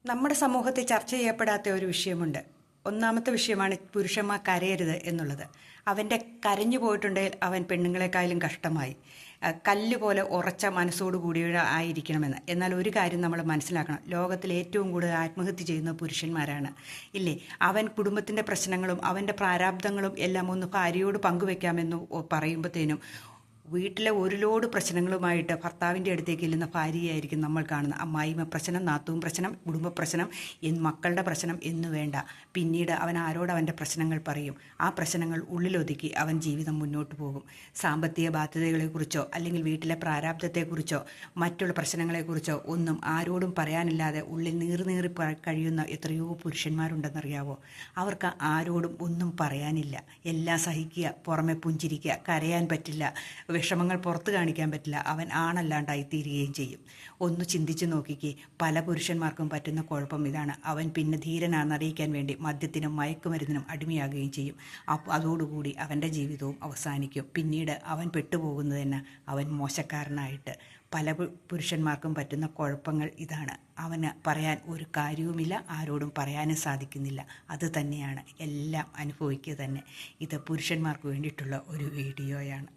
നമ്മുടെ സമൂഹത്തിൽ ചർച്ച ചെയ്യപ്പെടാത്ത ഒരു വിഷയമുണ്ട്. ഒന്നാമത്തെ വിഷയമാണ് പുരുഷന്മാർ കരയരുത് എന്നുള്ളത്. അവൻ്റെ കരഞ്ഞു പോയിട്ടുണ്ടെങ്കിൽ അവൻ പെണ്ണുങ്ങളെക്കാളും കഷ്ടമായി, കല്ല് പോലെ ഉറച്ച മനസ്സോടുകൂടിയ ആയിരിക്കണമെന്ന്. എന്നാൽ ഒരു കാര്യം നമ്മൾ മനസ്സിലാക്കണം, ലോകത്തിൽ ഏറ്റവും കൂടുതൽ ആത്മഹത്യ ചെയ്യുന്ന പുരുഷന്മാരാണ്, ഇല്ലേ? അവൻ കുടുംബത്തിൻ്റെ പ്രശ്നങ്ങളും അവൻ്റെ പ്രാരാബ്ദങ്ങളും എല്ലാം ഒന്ന് ഭാര്യയോട് പങ്കുവെക്കാമെന്ന് പറയുമ്പോഴത്തേനും വീട്ടിലെ ഒരു ലോഡ് പ്രശ്നങ്ങളുമായിട്ട് ഭർത്താവിൻ്റെ അടുത്തേക്ക് ചെല്ലുന്ന ഭാര്യയായിരിക്കും നമ്മൾ കാണുന്നത്. അമ്മായിമ്മ പ്രശ്നം, നാത്തൂൻ പ്രശ്നം, കുടുംബ പ്രശ്നം, മക്കളുടെ പ്രശ്നം എന്ന് വേണ്ട. പിന്നീട് അവൻ ആരോട് അവൻ്റെ പ്രശ്നങ്ങൾ പറയും? ആ പ്രശ്നങ്ങൾ ഉള്ളിലൊതുക്കി അവൻ ജീവിതം മുന്നോട്ട് പോകും. സാമ്പത്തിക ബാധ്യതകളെക്കുറിച്ചോ അല്ലെങ്കിൽ വീട്ടിലെ പ്രാരാബ്ദത്തെക്കുറിച്ചോ മറ്റുള്ള പ്രശ്നങ്ങളെക്കുറിച്ചോ ഒന്നും ആരോടും പറയാനില്ലാതെ ഉള്ളിൽ നീറി കഴിയുന്ന എത്രയോ പുരുഷന്മാരുണ്ടെന്നറിയാവോ? അവർക്ക് ആരോടും ഒന്നും പറയാനില്ല. എല്ലാം സഹിക്കുക, പുറമെ പുഞ്ചിരിക്കുക, കരയാൻ പറ്റില്ല, വിഷമങ്ങൾ പുറത്ത് കാണിക്കാൻ പറ്റില്ല. അവൻ ആണല്ലാണ്ടായിത്തീരുകയും ചെയ്യും. ഒന്ന് ചിന്തിച്ച് നോക്കിക്കേ, പല പുരുഷന്മാർക്കും പറ്റുന്ന കുഴപ്പം ഇതാണ്. അവൻ പിന്നെ ധീരനാണെന്ന് അറിയിക്കാൻ വേണ്ടി മദ്യത്തിനും മയക്കുമരുന്നിനും അടിമയാകുകയും ചെയ്യും. അതോടുകൂടി അവൻ്റെ ജീവിതവും അവസാനിക്കും. പിന്നീട് അവൻ പെട്ടുപോകുന്നത് തന്നെ അവൻ മോശക്കാരനായിട്ട്. പല പുരുഷന്മാർക്കും പറ്റുന്ന കുഴപ്പങ്ങൾ ഇതാണ്. അവന് പറയാൻ ഒരു കാര്യവുമില്ല, ആരോടും പറയാനും സാധിക്കുന്നില്ല. അത് തന്നെയാണ്, എല്ലാം അനുഭവിക്കുക തന്നെ. ഇത് പുരുഷന്മാർക്ക് വേണ്ടിയിട്ടുള്ള ഒരു വീഡിയോയാണ്.